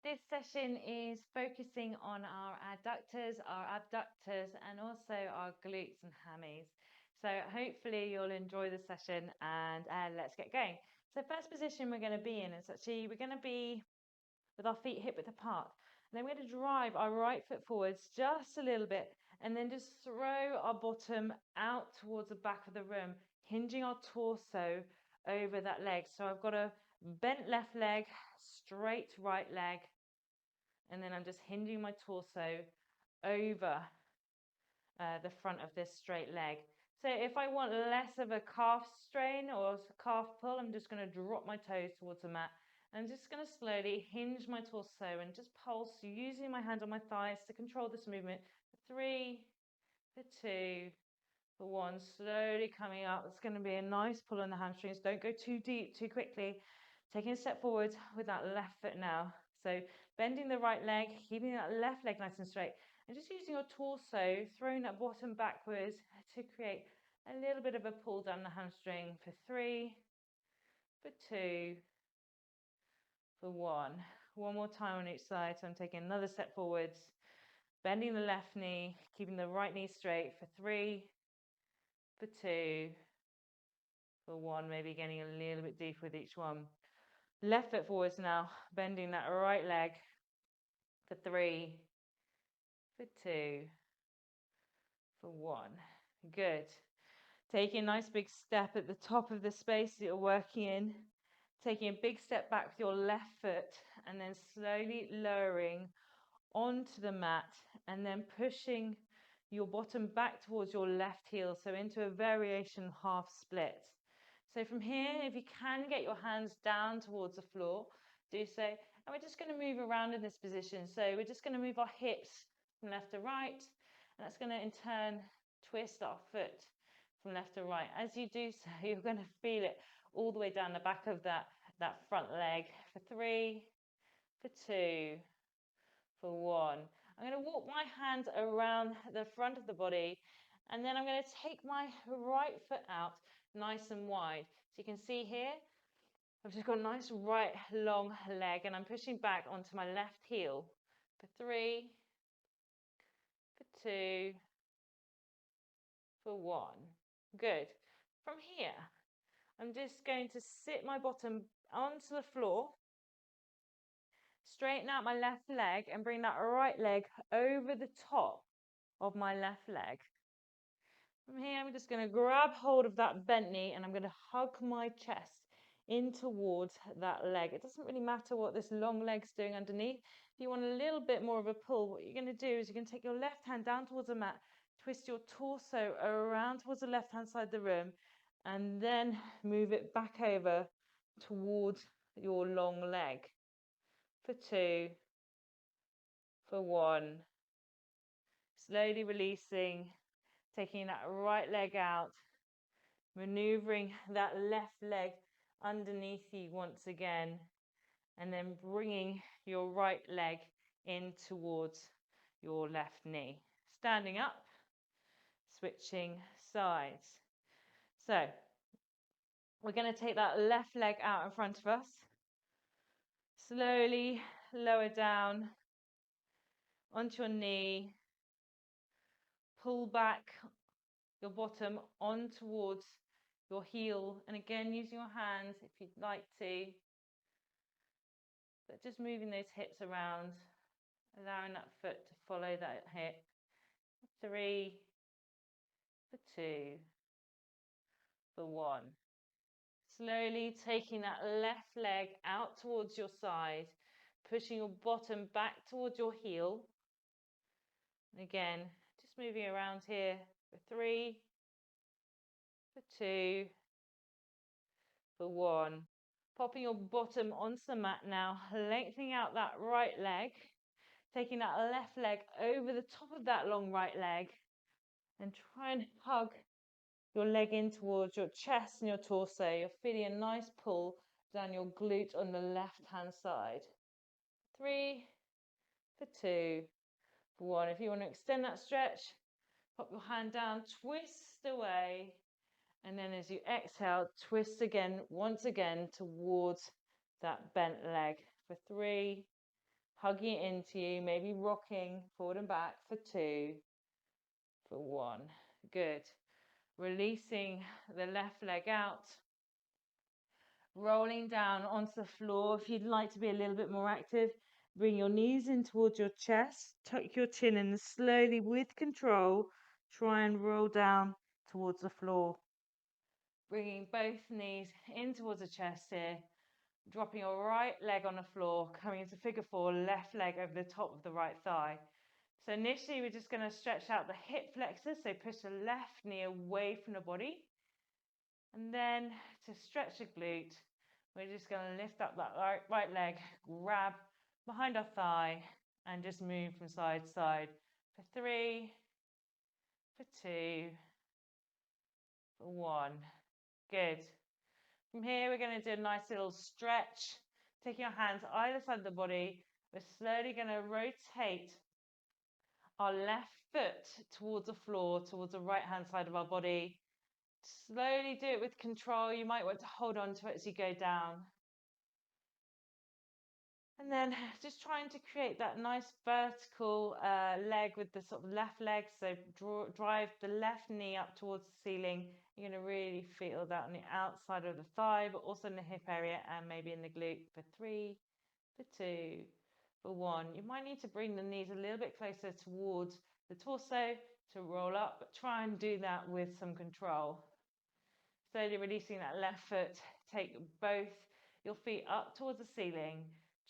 This session is focusing on our adductors, our abductors, and also our glutes and hammies. So hopefully you'll enjoy the session, and let's get going. So first position we're going to be in is actually we're going to be with our feet hip width apart. And then we're going to drive our right foot forwards just a little bit, and then just throw our bottom out towards the back of the room, hinging our torso over that leg. So I've got a bent left leg, straight right leg, and then I'm just hinging my torso over the front of this straight leg. So if I want less of a calf strain or calf pull, I'm just going to drop my toes towards the mat. I'm just going to slowly hinge my torso and just pulse using my hand on my thighs to control this movement. For 3, for 2, for 1, slowly coming up. It's going to be a nice pull on the hamstrings. Don't go too deep, too quickly. Taking a step forward with that left foot now. So bending the right leg, keeping that left leg nice and straight, and just using your torso, throwing that bottom backwards to create a little bit of a pull down the hamstring. For 3, for 2, for 1. One more time on each side. So I'm taking another step forwards, bending the left knee, keeping the right knee straight. For 3, for 2, for 1. Maybe getting a little bit deeper with each one. Left foot forwards now, bending that right leg. For 3, for 2, for 1. Good. Taking a nice big step at the top of the space that you're working in. Taking a big step back with your left foot, and then slowly lowering onto the mat, and then pushing your bottom back towards your left heel, so into a variation half split. So from here, if you can get your hands down towards the floor, do so. And we're just going to move around in this position. So we're just going to move our hips from left to right, and that's going to in turn twist our foot from left to right. As you do so, you're going to feel it all the way down the back of that front leg. For 3, for 2, for 1. I'm going to walk my hands around the front of the body, and then I'm going to take my right foot out nice and wide. So you can see here, I've just got a nice right long leg, and I'm pushing back onto my left heel. For 3, for 2, for 1. Good. From here, I'm just going to sit my bottom onto the floor, straighten out my left leg, and bring that right leg over the top of my left leg. From here, I'm just going to grab hold of that bent knee, and I'm going to hug my chest in towards that leg. It doesn't really matter what this long leg's doing underneath. If you want a little bit more of a pull, what you're going to do is you're going to take your left hand down towards the mat, twist your torso around towards the left-hand side of the room, and then move it back over towards your long leg. For 2, for 1. Slowly releasing, taking that right leg out, maneuvering that left leg underneath you once again, and then bringing your right leg in towards your left knee. Standing up, switching sides. So we're going to take that left leg out in front of us. Slowly lower down onto your knee. Pull back your bottom on towards your heel, and again using your hands if you'd like to, but just moving those hips around, allowing that foot to follow that hip. 3, for 2, for 1. Slowly taking that left leg out towards your side, pushing your bottom back towards your heel. And again, just moving around here. For 3, for 2, for 1. Popping your bottom onto the mat now, lengthening out that right leg, taking that left leg over the top of that long right leg, and try and hug your leg in towards your chest and your torso. You're feeling a nice pull down your glute on the left-hand side. 3, for 2, for 1. If you want to extend that stretch, pop your hand down, twist away, and then as you exhale, twist again, once again, towards that bent leg. For 3, hugging it into you, maybe rocking forward and back for 2, for 1. Good. Releasing the left leg out, rolling down onto the floor. If you'd like to be a little bit more active, bring your knees in towards your chest, tuck your chin in, and slowly, with control, try and roll down towards the floor. Bringing both knees in towards the chest here, dropping your right leg on the floor, coming into figure 4, left leg over the top of the right thigh. So initially, we're just going to stretch out the hip flexors, so push the left knee away from the body. And then to stretch the glute, we're just going to lift up that right leg, grab behind our thigh, and just move from side to side for 3, for 2, for 1. Good. From here, we're going to do a nice little stretch, taking our hands either side of the body. We're slowly going to rotate our left foot towards the floor, towards the right-hand side of our body. Slowly do it with control. You might want to hold on to it as you go down. And then just trying to create that nice vertical leg with the sort of left leg. So drive the left knee up towards the ceiling. You're going to really feel that on the outside of the thigh, but also in the hip area and maybe in the glute for 3, for 2, for 1. You might need to bring the knees a little bit closer towards the torso to roll up, but try and do that with some control. Slowly releasing that left foot. Take both your feet up towards the ceiling.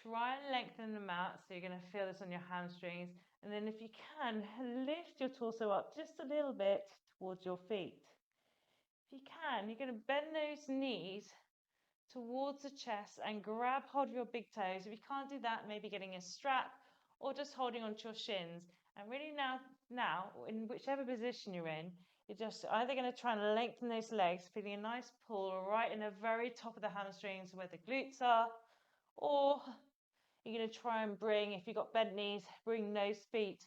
Try and lengthen them out, so you're going to feel this on your hamstrings. And then if you can, lift your torso up just a little bit towards your feet. If you can, you're going to bend those knees towards the chest and grab hold of your big toes. If you can't do that, maybe getting a strap or just holding onto your shins. And really now, in whichever position you're in, you're just either going to try and lengthen those legs, feeling a nice pull right in the very top of the hamstrings where the glutes are, or you're going to try and bring, if you've got bent knees, bring those feet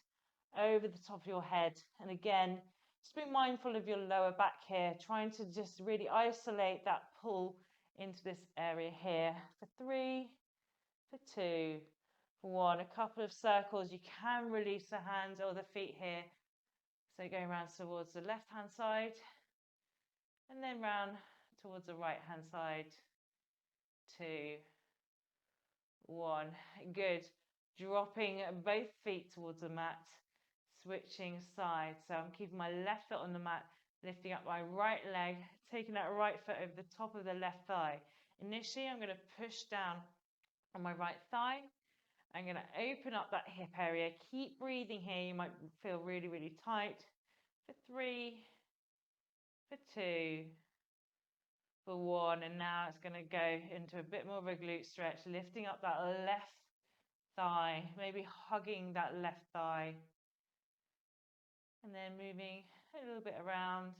over the top of your head. And again, just be mindful of your lower back here, trying to just really isolate that pull into this area here for 3, for 2, for 1. A couple of circles. You can release the hands or the feet here. So going around towards the left hand side and then round towards the right hand side. 2, 1. Good. Dropping both feet towards the mat, switching sides. So I'm keeping my left foot on the mat, lifting up my right leg, taking that right foot over the top of the left thigh. Initially, I'm going to push down on my right thigh. I'm going to open up that hip area. Keep breathing here. You might feel really, really tight. For 3, for 2, for 1. And now it's going to go into a bit more of a glute stretch, lifting up that left thigh, maybe hugging that left thigh. And then moving a little bit around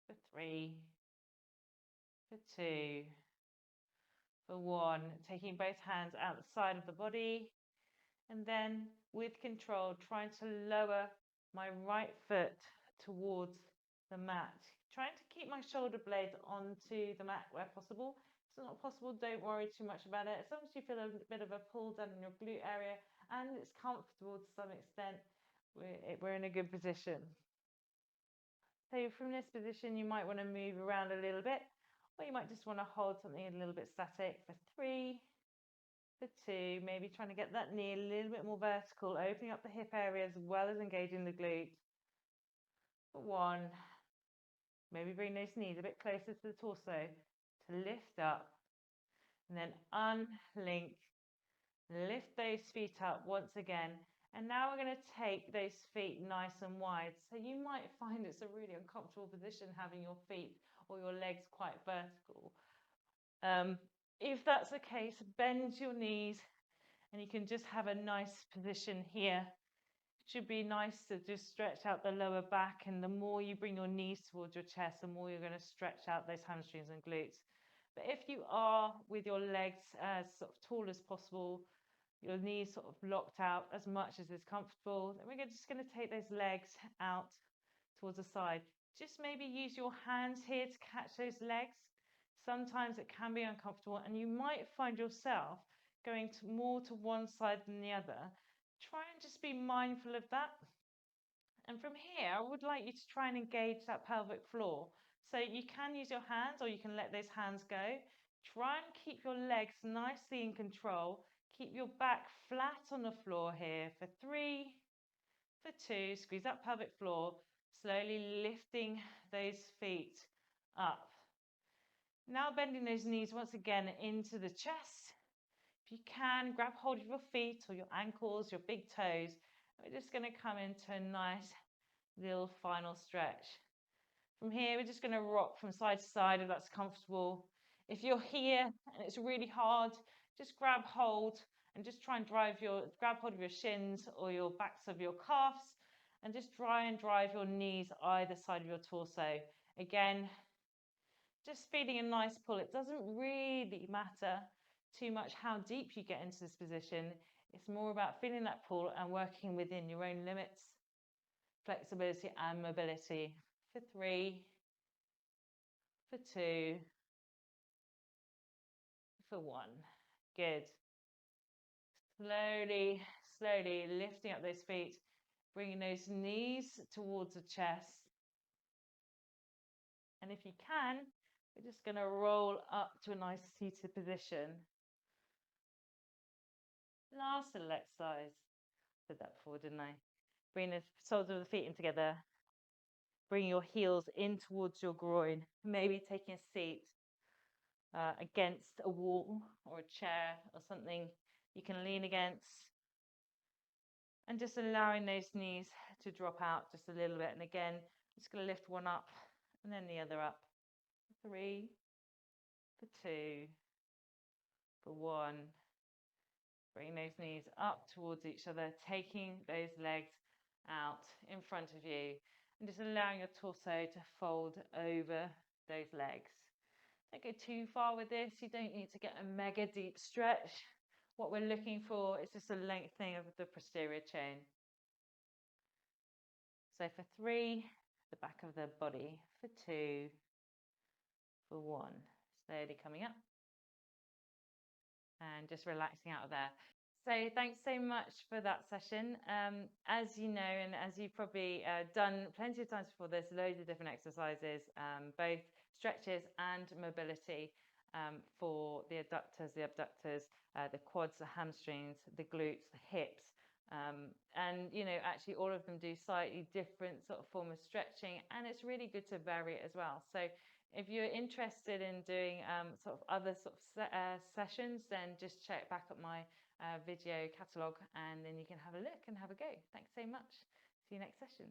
for 3, for 2, for 1. Taking both hands out the side of the body. And then with control, trying to lower my right foot towards the mat. Trying to keep my shoulder blades onto the mat where possible. If it's not possible, don't worry too much about it. As long as you feel a bit of a pull down in your glute area and it's comfortable to some extent, we're in a good position. So from this position, you might want to move around a little bit, or you might just want to hold something a little bit static for 3, for 2, maybe trying to get that knee a little bit more vertical, opening up the hip area as well as engaging the glute. For 1, maybe bring those knees a bit closer to the torso to lift up, and then unlink, lift those feet up once again. And now we're going to take those feet nice and wide. So you might find it's a really uncomfortable position having your feet or your legs quite vertical. If that's the case, bend your knees and you can just have a nice position here. It should be nice to just stretch out the lower back, and the more you bring your knees towards your chest, the more you're going to stretch out those hamstrings and glutes. But if you are with your legs as sort of tall as possible, your knees sort of locked out as much as is comfortable, then we're just going to take those legs out towards the side. Just maybe use your hands here to catch those legs. Sometimes it can be uncomfortable and you might find yourself going more to one side than the other. Try and just be mindful of that. And from here, I would like you to try and engage that pelvic floor. So you can use your hands or you can let those hands go. Try and keep your legs nicely in control. Keep your back flat on the floor here for 3, for 2. Squeeze that pelvic floor, slowly lifting those feet up. Now bending those knees once again into the chest. If you can, grab hold of your feet or your ankles, your big toes. We're just going to come into a nice little final stretch. From here, we're just going to rock from side to side if that's comfortable. If you're here and it's really hard, just grab hold and just try and grab hold of your shins or your backs of your calves and just try and drive your knees either side of your torso. Again, just feeling a nice pull. It doesn't really matter too much how deep you get into this position. It's more about feeling that pull and working within your own limits, flexibility and mobility. For 3, for 2, for 1. Good. Slowly, slowly lifting up those feet, bringing those knees towards the chest. And if you can, we're just going to roll up to a nice seated position. Last little exercise. Did that before, didn't I? Bring the soles of the feet in together. Bring your heels in towards your groin. Maybe taking a seat against a wall or a chair or something you can lean against. And just allowing those knees to drop out just a little bit. And again, I'm just going to lift one up and then the other up. 3, for 2, for 1. Bring those knees up towards each other, taking those legs out in front of you and just allowing your torso to fold over those legs. Don't go too far with this. You don't need to get a mega deep stretch. What we're looking for is just a lengthening of the posterior chain. So for 3, the back of the body. For 2, for 1. Slowly coming up. And just relaxing out of there. So thanks so much for that session. As you know, and as you've probably done plenty of times before, there's loads of different exercises, both stretches and mobility for the adductors, the abductors, the quads, the hamstrings, the glutes, the hips. And, you know, actually all of them do slightly different sort of form of stretching, and it's really good to vary it as well. So if you're interested in doing sort of other sort of sessions, then just check back at my video catalogue and then you can have a look and have a go. Thanks so much. See you next session.